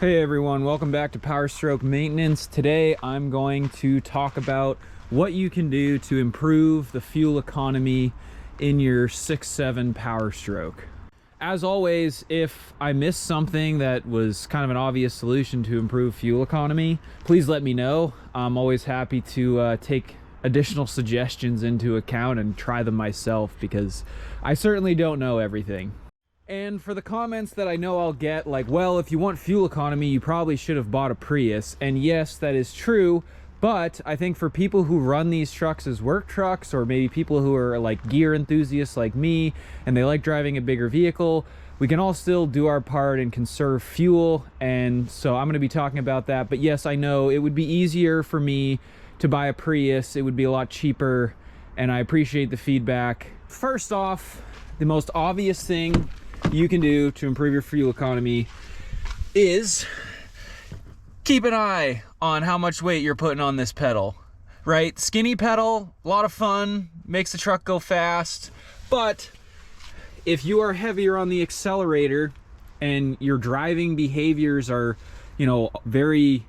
Hey everyone, welcome back to PowerStroke Maintenance. Today I'm going to talk about what you can do to improve the fuel economy in your 6.7 PowerStroke. As always, if I missed something that was kind of an obvious solution to improve fuel economy, please let me know. I'm always happy to take additional suggestions into account and try them myself, because I certainly don't know everything. And for the comments that I know I'll get, like, well, if you want fuel economy, you probably should have bought a Prius. And yes, that is true, but I think for people who run these trucks as work trucks, or maybe people who are like gear enthusiasts like me, and they like driving a bigger vehicle, we can all still do our part and conserve fuel. And so I'm going to be talking about that. But yes, I know it would be easier for me to buy a Prius. It would be a lot cheaper, and I appreciate the feedback. First off, the most obvious thing you can do to improve your fuel economy is keep an eye on how much weight you're putting on this pedal, right? Skinny pedal, a lot of fun, makes the truck go fast, but if you are heavier on the accelerator and your driving behaviors are, very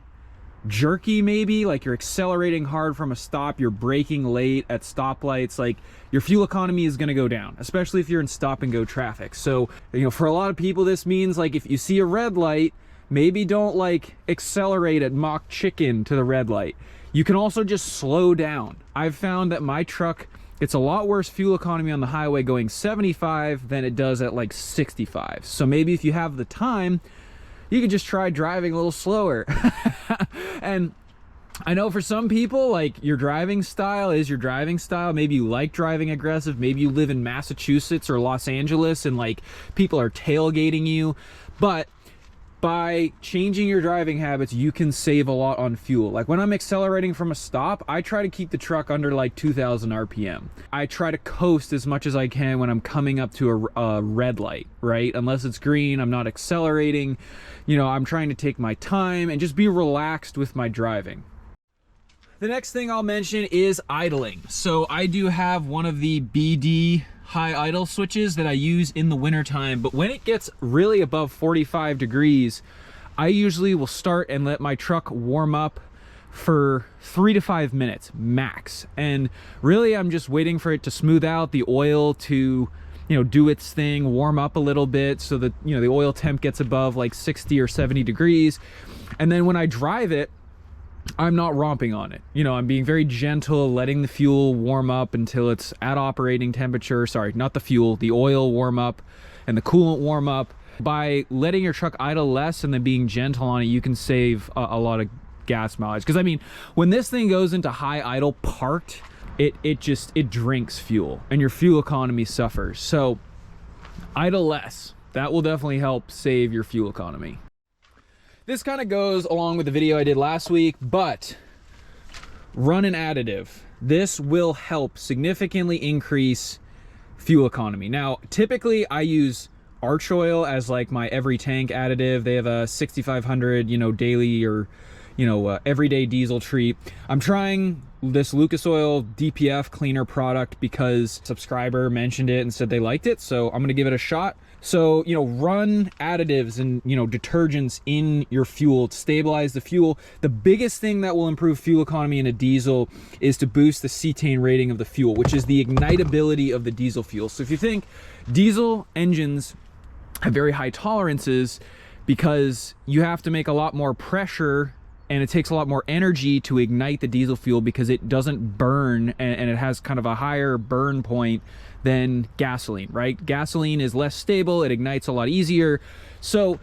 jerky, maybe like you're accelerating hard from a stop, you're braking late at stoplights, like your fuel economy is going to go down, especially if you're in stop and go traffic. So, for a lot of people, this means like if you see a red light, maybe don't like accelerate at Mach chicken to the red light. You can also just slow down. I've found that my truck, it's a lot worse fuel economy on the highway going 75 than it does at like 65. So maybe if you have the time, you could just try driving a little slower. And I know for some people, like, your driving style is your driving style. Maybe you like driving aggressive. Maybe you live in Massachusetts or Los Angeles and like people are tailgating you. But by changing your driving habits, you can save a lot on fuel. Like when I'm accelerating from a stop, I try to keep the truck under like 2,000 RPM. I try to coast as much as I can when I'm coming up to a red light, right? Unless it's green, I'm not accelerating. I'm trying to take my time and just be relaxed with my driving. The next thing I'll mention is idling. So I do have one of the BD high idle switches that I use in the wintertime, but when it gets really above 45 degrees, I usually will start and let my truck warm up for 3 to 5 minutes max. And really I'm just waiting for it to smooth out, the oil to do its thing, warm up a little bit so that the oil temp gets above like 60 or 70 degrees. And then when I drive it, I'm not romping on it. I'm being very gentle, letting the fuel warm up until it's at operating temperature. Sorry, not the fuel, the oil warm up and the coolant warm up. By letting your truck idle less and then being gentle on it, you can save a lot of gas mileage. Because I mean, when this thing goes into high idle parked, it drinks fuel and your fuel economy suffers. So idle less. That will definitely help save your fuel economy. This kind of goes along with the video I did last week, but run an additive. This will help significantly increase fuel economy. Now, typically I use Arch Oil as like my every tank additive. They have a 6500, daily or, everyday diesel treat. I'm trying this Lucas Oil DPF cleaner product because a subscriber mentioned it and said they liked it, so I'm gonna give it a shot. So, run additives and, detergents in your fuel to stabilize the fuel. The biggest thing that will improve fuel economy in a diesel is to boost the cetane rating of the fuel, which is the ignitability of the diesel fuel. So if you think diesel engines have very high tolerances because you have to make a lot more pressure and it takes a lot more energy to ignite the diesel fuel because it doesn't burn and it has kind of a higher burn point than gasoline, right? Gasoline is less stable, it ignites a lot easier. So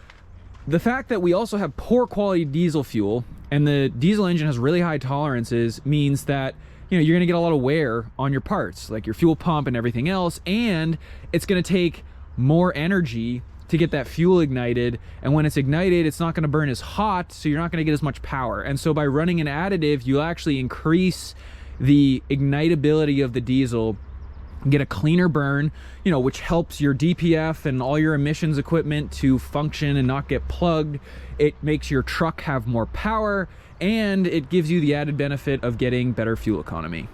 the fact that we also have poor quality diesel fuel and the diesel engine has really high tolerances means that you're gonna get a lot of wear on your parts, like your fuel pump and everything else, and it's gonna take more energy to get that fuel ignited, and when it's ignited, it's not going to burn as hot, so you're not going to get as much power. And so by running an additive, you actually increase the ignitability of the diesel, get a cleaner burn, which helps your DPF and all your emissions equipment to function and not get plugged. It makes your truck have more power, and it gives you the added benefit of getting better fuel economy.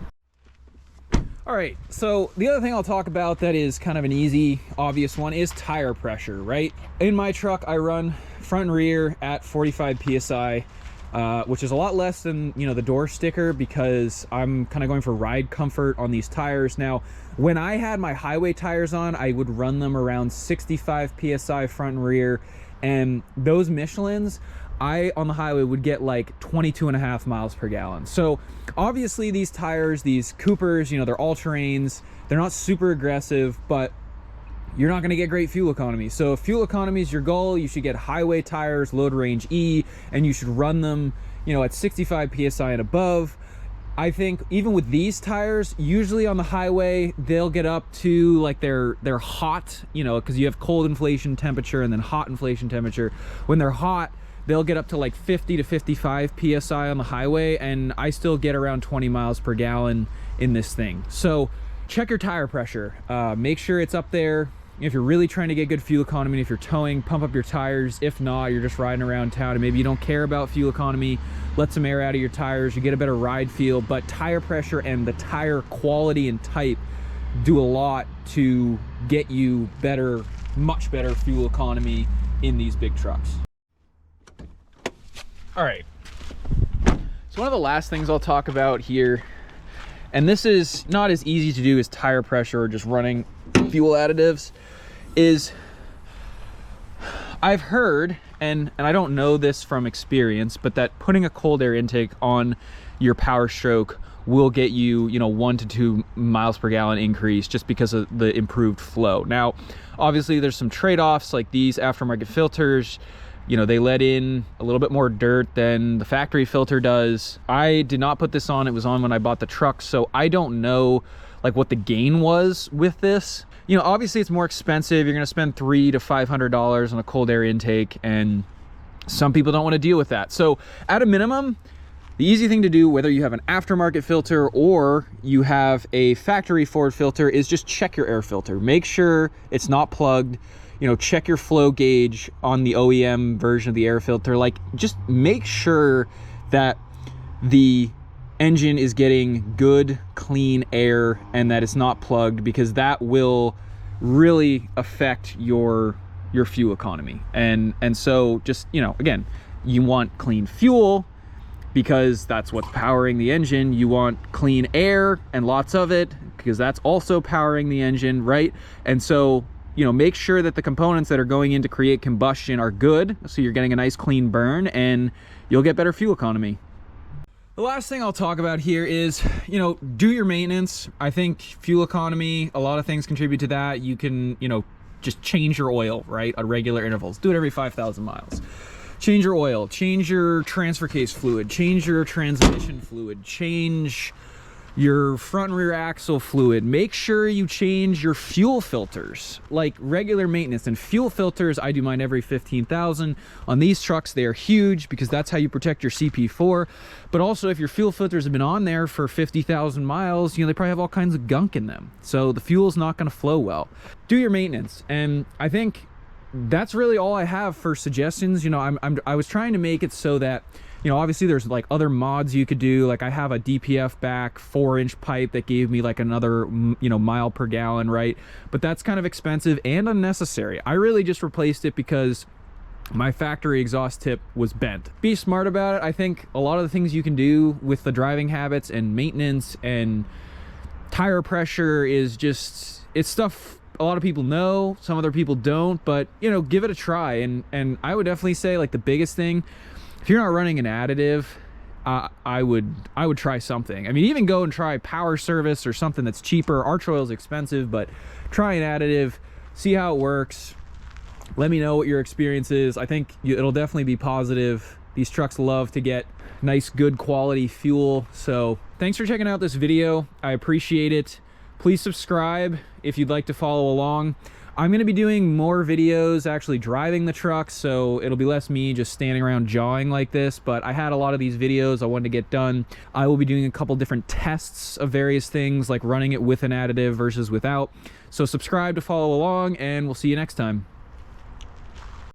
All right, so the other thing I'll talk about that is kind of an easy, obvious one is tire pressure, right? In my truck, I run front and rear at 45 psi, which is a lot less than, you know, the door sticker, because I'm kind of going for ride comfort on these tires. Now, when I had my highway tires on, I would run them around 65 psi front and rear, and those Michelins, I on the highway would get like 22.5 miles per gallon. So obviously these tires, these Coopers, you know, they're all-terrains, they're not super aggressive, but you're not going to get great fuel economy. So if fuel economy is your goal, you should get highway tires, load range E, and you should run them, you know, at 65 psi and above. I think even with these tires, usually on the highway, they'll get up to like they're hot, you know, because you have cold inflation temperature and then hot inflation temperature. When they're hot, they'll get up to like 50 to 55 psi on the highway, and I still get around 20 miles per gallon in this thing. So check your tire pressure, make sure it's up there. If you're really trying to get good fuel economy, if you're towing, pump up your tires. If not, you're just riding around town and maybe you don't care about fuel economy, let some air out of your tires, you get a better ride feel. But tire pressure and the tire quality and type do a lot to get you better, much better fuel economy in these big trucks. All right, so one of the last things I'll talk about here, and this is not as easy to do as tire pressure or just running fuel additives, is I've heard, and I don't know this from experience, but that putting a cold air intake on your PowerStroke will get you, you know, 1 to 2 miles per gallon increase just because of the improved flow. Now, obviously there's some trade-offs, like these aftermarket filters, you know, they let in a little bit more dirt than the factory filter does. I did not put this on, it was on when I bought the truck, so I don't know like what the gain was with this. You know, obviously it's more expensive. You're gonna spend $300 to $500 on a cold air intake, and some people don't wanna deal with that. So at a minimum, the easy thing to do, whether you have an aftermarket filter or you have a factory forward filter, is just check your air filter. Make sure it's not plugged. You know, check your flow gauge on the OEM version of the air filter. Like, just make sure that the engine is getting good, clean air and that it's not plugged, because that will really affect your fuel economy. And so just, you know, again, you want clean fuel because that's what's powering the engine. You want clean air and lots of it because that's also powering the engine, right? And so, you know, make sure that the components that are going in to create combustion are good, so you're getting a nice clean burn and you'll get better fuel economy. The last thing I'll talk about here is, you know, do your maintenance. I think fuel economy, a lot of things contribute to that. You can, you know, just change your oil, right, at regular intervals. Do it every 5,000 miles. Change your oil, change your transfer case fluid, change your transmission fluid, change your front and rear axle fluid. Make sure you change your fuel filters, like regular maintenance. And fuel filters, I do mine every 15,000. On these trucks, they are huge because that's how you protect your CP4. But also, if your fuel filters have been on there for 50,000 miles, you know, they probably have all kinds of gunk in them. So the fuel's not gonna flow well. Do your maintenance. And I think that's really all I have for suggestions. You know, I was trying to make it so that, you know, obviously there's like other mods you could do. Like I have a DPF back 4-inch pipe that gave me like another, you know, mile per gallon, right? But that's kind of expensive and unnecessary. I really just replaced it because my factory exhaust tip was bent. Be smart about it. I think a lot of the things you can do with the driving habits and maintenance and tire pressure is just, it's stuff a lot of people know, some other people don't, but you know, give it a try. And I would definitely say, like, the biggest thing, if you're not running an additive, I would try something. I mean, even go and try Power Service or something that's cheaper. Arch oil is expensive, but try an additive, see how it works. Let me know what your experience is. I think it'll definitely be positive. These trucks love to get nice, good quality fuel. So thanks for checking out this video. I appreciate it. Please subscribe if you'd like to follow along. I'm going to be doing more videos actually driving the truck, so it'll be less me just standing around jawing like this, but I had a lot of these videos I wanted to get done. I will be doing a couple different tests of various things, like running it with an additive versus without. So subscribe to follow along, and we'll see you next time.